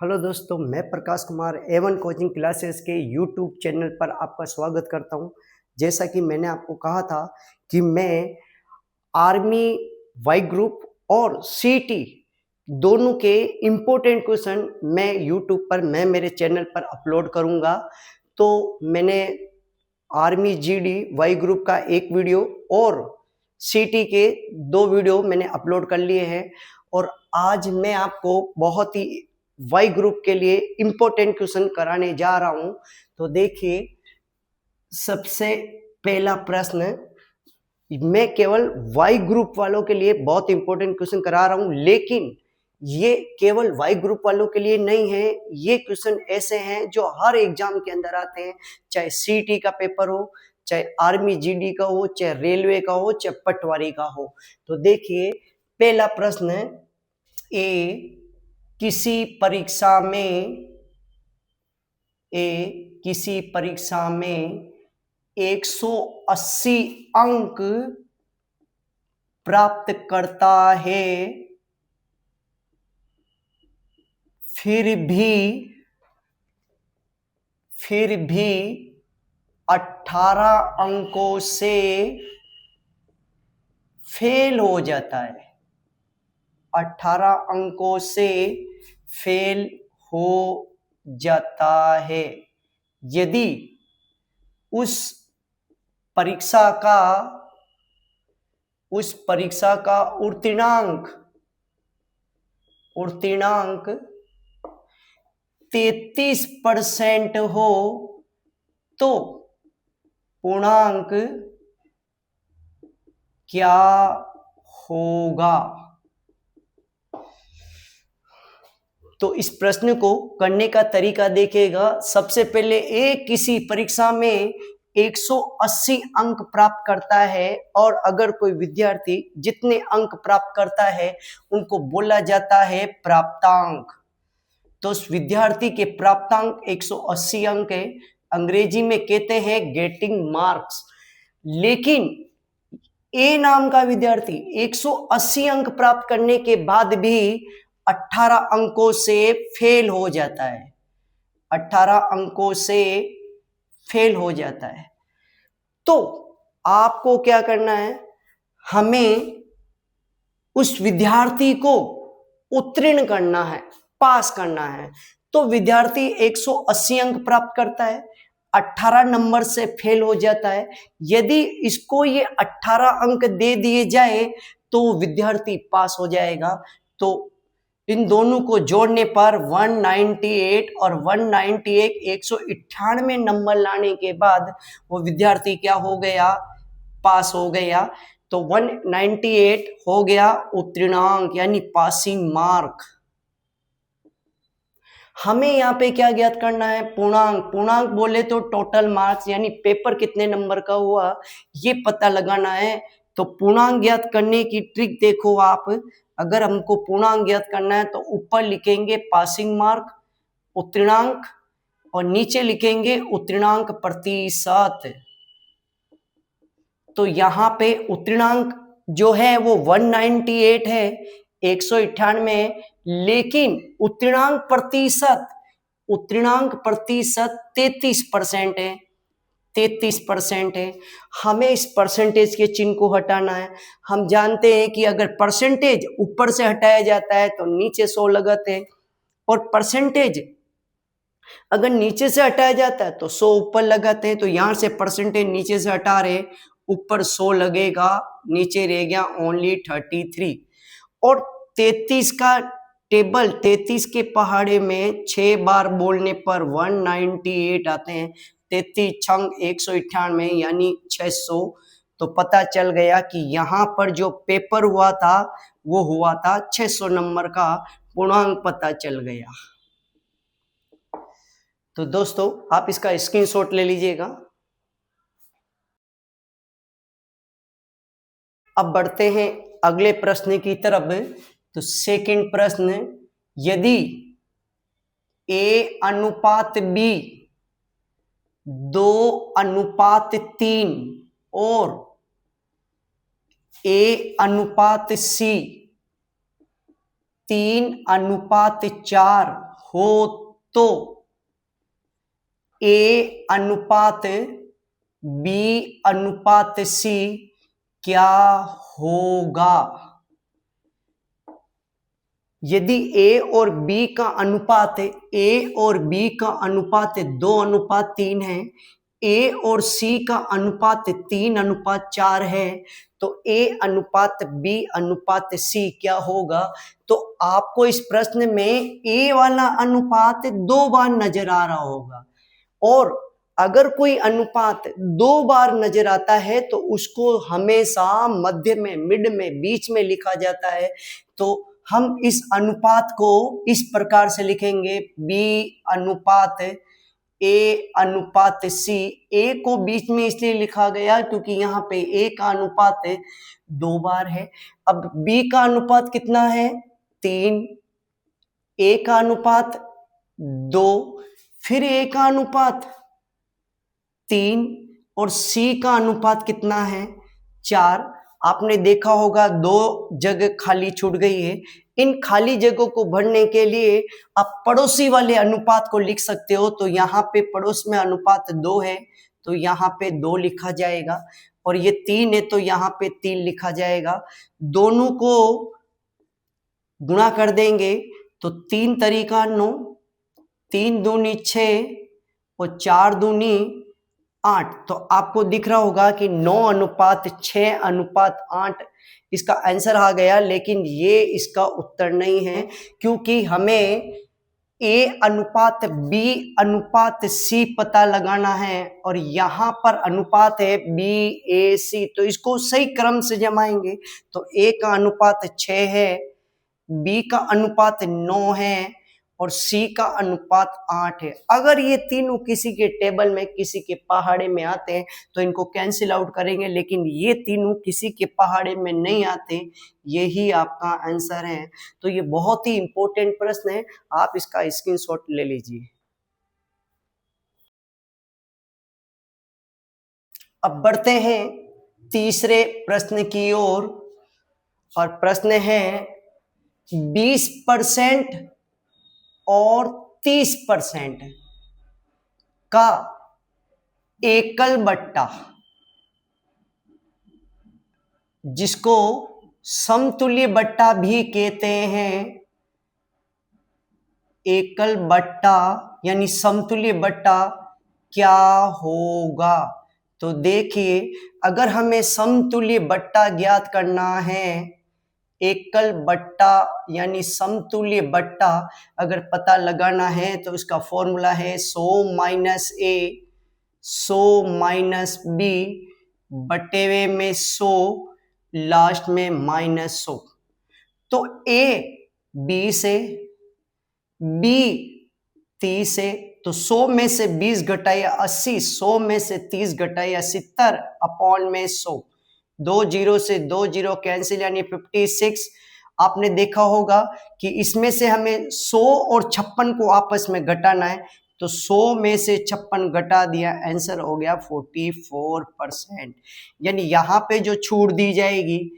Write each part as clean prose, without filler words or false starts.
Hello दोस्तों, मैं Prakash Kumar A1 coaching classes के यूट्यूब चैनल पर आपका स्वागत करता हूं। जैसा कि मैंने आपको कहा था कि मैं आर्मी वाई ग्रुप और सीटी दोनों के इम्पोर्टेंट क्वेश्चन मैं यूट्यूब पर मेरे चैनल पर अपलोड करूंगा। तो मैंने आर्मी जीडी वाई ग्रुप का एक वीडियो और सीटी के 2 वीडियो मैंने अपलोड कर लिए हैं और आज मैं आपको बहुत ही वाई ग्रुप के लिए इम्पोर्टेंट क्वेश्चन कराने जा रहा हूं। तो देखिए, सबसे पहला प्रश्न, मैं केवल वाई ग्रुप वालों के लिए बहुत इंपॉर्टेंट क्वेश्चन करा रहा हूं, लेकिन ये केवल वाई ग्रुप वालों के लिए नहीं है। ये क्वेश्चन ऐसे हैं जो हर एग्जाम के अंदर आते हैं, चाहे सीटी का पेपर हो, चाहे आर्मी जीडी का हो, चाहे रेलवे का हो, चाहे पटवारी का हो। तो देखिए, पहला प्रश्न है, ए किसी परीक्षा में 180 अंक प्राप्त करता है, फिर भी 18 अंकों से फेल हो जाता है। 18 अंकों से फेल हो जाता है। यदि उस परीक्षा का उत्तीर्णांक 33% हो तो पूर्णांक क्या होगा? तो इस प्रश्न को करने का तरीका देखिएगा। सबसे पहले किसी परीक्षा में 180 अंक प्राप्त करता है और अगर कोई विद्यार्थी जितने अंक प्राप्त करता है उनको बोला जाता है प्राप्तांक। तो उस विद्यार्थी के प्राप्तांक 180 अंक है, अंग्रेजी में कहते हैं गेटिंग मार्क्स। लेकिन ए नाम का विद्यार्थी 180 अंक प्राप्त करने के बाद भी 18 अंकों से फेल हो जाता है। 18 अंकों से फेल हो जाता है। तो आपको क्या करना है? हमें उस विद्यार्थी को उत्तीर्ण करना है, पास करना है। तो विद्यार्थी 180 अंक प्राप्त करता है, 18 नंबर से फेल हो जाता है। यदि इसको ये 18 अंक दे दिए जाए तो विद्यार्थी पास हो जाएगा। तो इन दोनों को जोड़ने पर 198 और 198 198 नंबर लाने के बाद वो विद्यार्थी क्या हो गया? पास हो गया। तो 198 हो गया उत्तीर्णांक यानी पासिंग मार्क। हमें यहाँ पे क्या ज्ञात करना है? पूर्णांक। पूर्णांक बोले तो टोटल मार्क्स यानी पेपर कितने नंबर का हुआ ये पता लगाना है। तो पूर्णांक ज्ञात करने की ट्रिक देखो आप। अगर हमको पूर्णांक ज्ञात करना है तो ऊपर लिखेंगे पासिंग मार्क उत्तीर्णांक और नीचे लिखेंगे उत्तीर्णांक प्रतिशत। तो यहाँ पे उत्तीर्णांक जो है वो 198 है, 198, लेकिन उत्तीर्णांक प्रतिशत 33% है। 33% है। हमें इस परसेंटेज के चिन्ह को हटाना है। हम जानते हैं कि अगर परसेंटेज ऊपर से हटाया जाता है तो नीचे 100 लगाते हैं, और परसेंटेज अगर नीचे से हटाया जाता है तो 100 ऊपर लगाते हैं। तो यहां से परसेंटेज नीचे से हटा रहे, ऊपर 100 लगेगा, नीचे रह गया ओनली 33। और 33 का टेबल, 33 के पहाड़े में 6 बार बोलने पर 198 आते हैं। 33 छंग 198 यानी 600। तो पता चल गया कि यहाँ पर जो पेपर हुआ था वो हुआ था 600 नंबर का। पूर्णांक पता चल गया। तो दोस्तों, आप इसका स्क्रीनशॉट ले लीजिएगा। अब बढ़ते हैं अगले प्रश्न की तरफ। तो सेकंड प्रश्न, यदि A/B 2/3 और A/C 3/4 हो तो A अनुपात B अनुपात C क्या होगा? यदि A और B का अनुपात है, A और B का अनुपात 2:3 है, A और C का अनुपात 3:4 है, तो A अनुपात B अनुपात C क्या होगा? तो आपको इस प्रश्न में A वाला अनुपात 2 बार नजर आ रहा होगा, और अगर कोई अनुपात 2 बार नजर आता है तो उसको हमेशा मध्य में, मिड में, बीच में लिखा जाता है। तो हम इस अनुपात को इस प्रकार से लिखेंगे, B अनुपात A अनुपात C। A को बीच में इसलिए लिखा गया क्योंकि यहाँ पे A का अनुपात 2 बार है। अब B का अनुपात कितना है? 3, A का अनुपात 2, फिर A का अनुपात 3 और C का अनुपात कितना है? 4। आपने देखा होगा 2 जगह खाली छूट गई है। इन खाली जगहों को भरने के लिए आप पड़ोसी वाले अनुपात को लिख सकते हो। तो यहाँ पे पड़ोस में अनुपात 2 है तो यहाँ पे 2 लिखा जाएगा, और ये 3 है तो यहाँ पे 3 लिखा जाएगा। दोनों को गुणा कर देंगे तो 3 तरीका 9, 3 दूनी 6 और 4 दूनी 8। तो आपको दिख रहा होगा कि 9:6:8 इसका आंसर आ गया, लेकिन ये इसका उत्तर नहीं है क्योंकि हमें A अनुपात B अनुपात C पता लगाना है, और यहाँ पर अनुपात है BAC। तो इसको सही क्रम से जमाएंगे तो A का अनुपात 6 है, B का अनुपात 9 है और C का अनुपात 8 है। अगर ये तीनों किसी के टेबल में, किसी के पहाड़े में आते हैं तो इनको कैंसिल आउट करेंगे, लेकिन ये तीनों किसी के पहाड़े में नहीं आते, यही आपका आंसर है। तो ये बहुत ही इंपॉर्टेंट प्रश्न है, आप इसका स्क्रीनशॉट ले लीजिए। अब बढ़ते हैं तीसरे प्रश्न की ओर, और प्रश्न है 20% और 30% का एकल बट्टा, जिसको समतुल्य बट्टा भी कहते हैं, एकल बट्टा यानी समतुल्य बट्टा क्या होगा? तो देखिए, अगर हमें समतुल्य बट्टा ज्ञात करना है, एकल बट्टा यानी समतुल्य बट्टा अगर पता लगाना है तो इसका फॉर्मूला है 100 माइनस A 100 माइनस B बटेवे में 100 लास्ट में माइनस 100। तो A 20 है, B 30 है, तो 100 में से 20 घटाया 80, 100 में से 30 घटाया 70 अपॉन में 100। 2 जीरो से 2 जीरो कैंसिल यानी 56। आपने देखा होगा कि इसमें से हमें 100 और 56 को आपस में घटाना है, तो 100 में से 56 घटा दिया, आंसर हो गया 44%। यानी यहाँ पे जो छूट दी जाएगी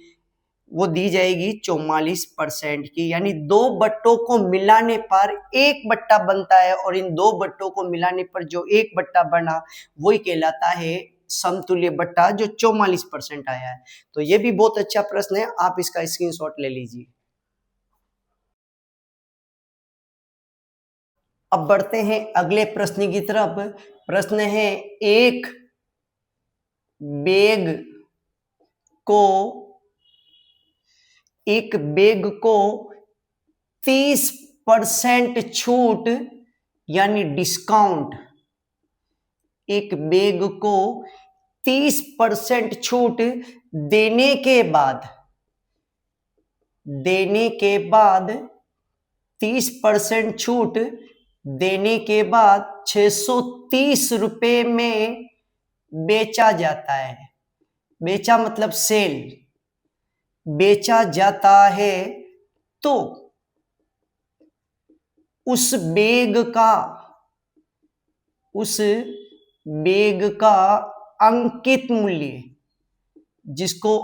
वो दी जाएगी 44% की। यानी 2 बट्टों को मिलाने पर एक बट्टा बनता है, और इन 2 बट्टों को मिलाने पर जो एक बट्टा बना वही कहलाता है समतुल्य बट्टा, जो 44% आया है। तो ये भी बहुत अच्छा प्रश्न है, आप इसका स्क्रीनशॉट ले लीजिए। अब बढ़ते हैं अगले प्रश्न की तरफ। प्रश्न है एक बैग को 30% छूट यानी डिस्काउंट, एक बैग को 30% छूट देने के बाद 30% छूट देने के बाद 630 रुपए में बेचा जाता है। बेचा मतलब सेल, बेचा जाता है, तो उस बैग का अंकित मूल्य, जिसको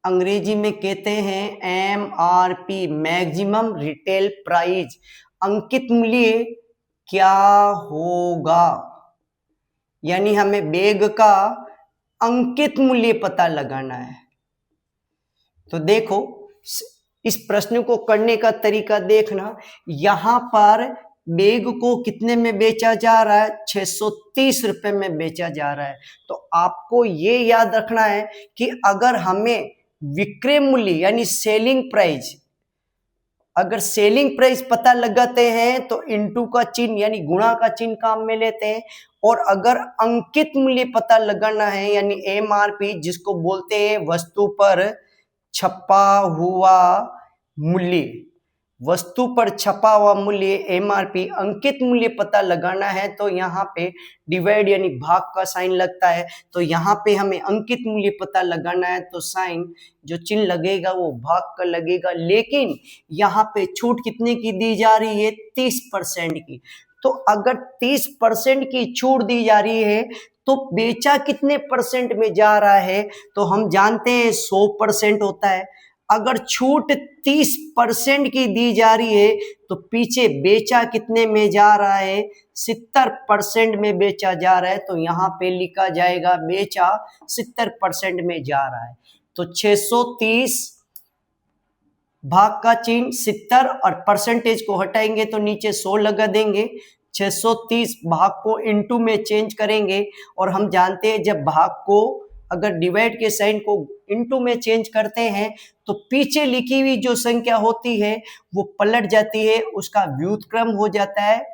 अंग्रेजी में कहते हैं MRP, मैक्सिमम रिटेल प्राइस, अंकित मूल्य क्या होगा, यानी हमें बेग का अंकित मूल्य पता लगाना है। तो देखो इस प्रश्न को करने का तरीका देखना, यहां पर बेग को कितने में बेचा जा रहा है, 630 रुपए में बेचा जा रहा है। तो आपको ये याद रखना है कि अगर हमें विक्रय मूल्य यानी सेलिंग प्राइस, अगर सेलिंग प्राइस पता लगाते हैं तो इनटू का चिन्ह यानी गुणा का चिन्ह काम में लेते हैं, और अगर अंकित मूल्य पता लगाना है यानी एमआरपी, जिसको बोलते हैं वस्तु पर छपा हुआ मूल्य, वस्तु पर छपा हुआ मूल्य एमआरपी, अंकित मूल्य पता लगाना है तो यहाँ पे डिवाइड यानी भाग का साइन लगता है। तो यहाँ पे हमें अंकित मूल्य पता लगाना है तो साइन जो चिन्ह लगेगा वो भाग का लगेगा, लेकिन यहाँ पे छूट कितने की दी जा रही है, 30% की। तो अगर 30% की छूट दी जा रही है तो बेचा कितने परसेंट में जा रहा है, तो हम जानते हैं 100% होता है। अगर छूट 30% की दी जा रही है तो पीछे बेचा कितने में जा रहा है, 70% में बेचा जा रहा है। तो यहाँ पे लिखा जाएगा बेचा 70% में जा रहा है। तो 630 भाग का चिन्ह 70 और परसेंटेज को हटाएंगे तो नीचे 100 लगा देंगे, 630 भाग को इनटू में चेंज करेंगे, और हम जानते हैं जब भाग को अगर डिवाइड के साइन को इनटू में चेंज करते हैं तो पीछे लिखी हुई जो संख्या होती है वो पलट जाती है, उसका व्युत्क्रम हो जाता है,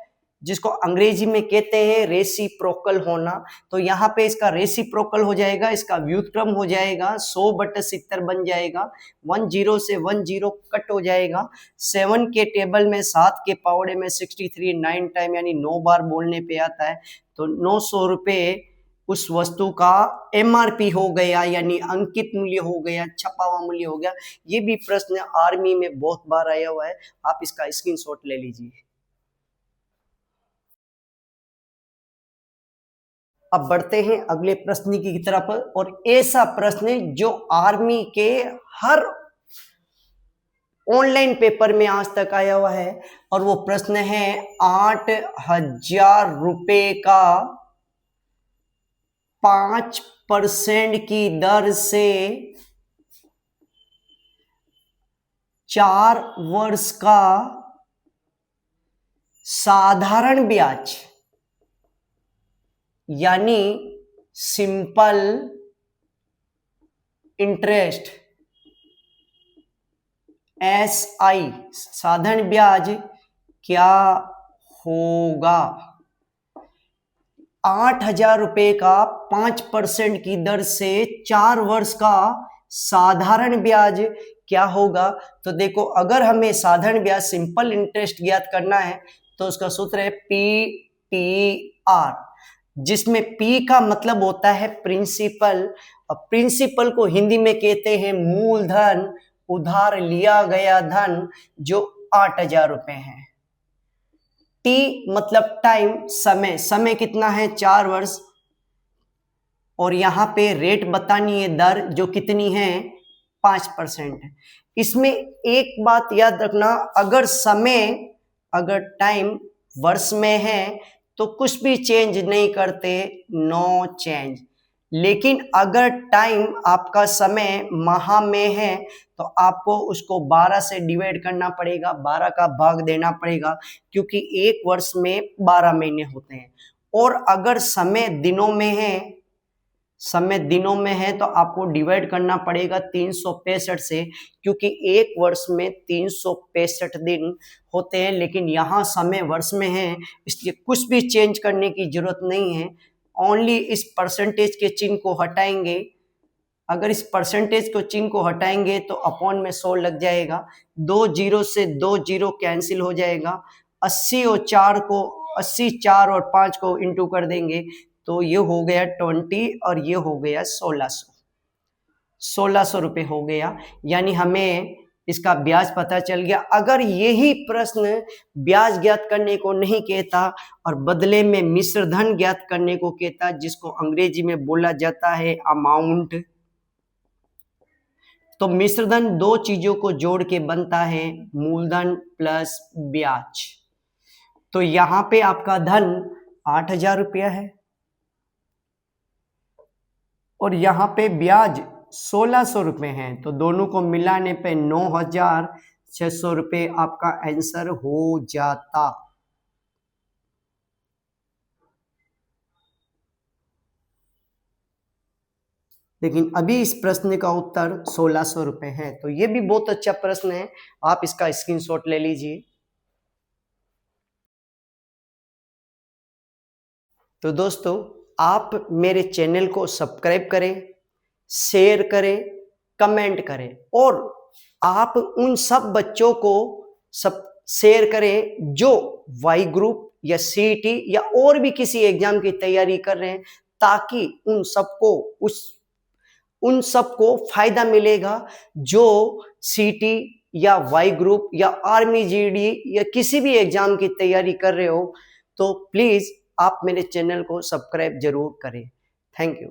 जिसको अंग्रेजी में कहते हैं रेसिप्रोकल होना। तो यहाँ पे इसका रेसिप्रोकल हो जाएगा, इसका व्युत्क्रम हो जाएगा, 100/70 बन जाएगा, 10 से 10 कट हो जाएगा, 7 के टेबल में 7 के पावड़े में 63 9 टाइम यानी 9 बार बोलने पे आता है। तो 900 रुपये उस वस्तु का एमआरपी हो गया यानी अंकित मूल्य हो गया, छपा हुआ मूल्य हो गया। ये भी प्रश्न आर्मी में बहुत बार आया हुआ है, आप इसका स्क्रीनशॉट ले लीजिए। अब बढ़ते हैं अगले प्रश्न की तरफ, और ऐसा प्रश्न जो आर्मी के हर ऑनलाइन पेपर में आज तक आया हुआ है, और वो प्रश्न है 8,000 रुपए का 5% की दर से 4 वर्ष का साधारण ब्याज यानी सिंपल इंटरेस्ट SI साधारण ब्याज क्या होगा। 8,000 रुपए का 5% की दर से 4 वर्ष का साधारण ब्याज क्या होगा। तो देखो अगर हमें साधारण ब्याज सिंपल इंटरेस्ट ज्ञात करना है तो उसका सूत्र है PTR, जिसमें P का मतलब होता है प्रिंसिपल, और प्रिंसिपल को हिंदी में कहते हैं मूलधन, उधार लिया गया धन, जो 8,000 रुपए है। T मतलब टाइम, समय, समय कितना है 4 वर्ष, और यहाँ पे रेट बतानी है दर जो कितनी है 5%। इसमें एक बात याद रखना, अगर समय अगर टाइम वर्ष में है तो कुछ भी चेंज नहीं करते, नो चेंज। लेकिन अगर टाइम आपका समय माह में है तो आपको उसको 12 से डिवाइड करना पड़ेगा, 12 का भाग देना पड़ेगा, क्योंककि एक वर्ष में 12 महीने होते हैं। और अगर समय दिनों में है, समय दिनों में है तो आपको डिवाइड करना पड़ेगा 365 से, क्योंकि एक वर्ष में 365 दिन होते हैं, लेकिन यहाँ समय वर्ष में है इसलिए कुछ भी चेंज करने की जरूरत नहीं है। ओनली इस परसेंटेज के चिन्ह को हटाएंगे, अगर इस परसेंटेज को चिन्ह को हटाएंगे तो अपॉन में 100 लग जाएगा, 2 0 से 2 0 कैंसिल हो जाएगा, 80 और 4 को 80 4 और 5 को इंटू कर देंगे तो ये हो गया 20 और ये हो गया 1600 रुपये हो गया, यानी हमें इसका ब्याज पता चल गया। अगर यही प्रश्न ब्याज ज्ञात करने को नहीं कहता और बदले में मिश्र धन ज्ञात करने को कहता, जिसको अंग्रेजी में बोला जाता है अमाउंट, तो मिश्र धन दो चीजों को जोड़ के बनता है मूलधन प्लस ब्याज। तो यहां पे आपका धन 8,000 रुपया है और यहां पे ब्याज 1,600 रुपये है, तो दोनों को मिलाने पे 9,600 रुपये आपका आंसर हो जाता। लेकिन अभी इस प्रश्न का उत्तर 1,600 रुपये है, तो ये भी बहुत अच्छा प्रश्न है, आप इसका स्क्रीनशॉट ले लीजिए। तो दोस्तों, आप मेरे चैनल को सब्सक्राइब करें, शेयर करें, कमेंट करें और आप उन सब बच्चों को सब शेयर करें जो वाई ग्रुप या सीईटी या और भी किसी एग्जाम की तैयारी कर रहे हैं, ताकि उन सबको फायदा मिलेगा जो सीटी या वाई ग्रुप या आर्मी जीडी या किसी भी एग्जाम की तैयारी कर रहे हो। तो प्लीज आप मेरे चैनल को सब्सक्राइब जरूर करें। Thank you.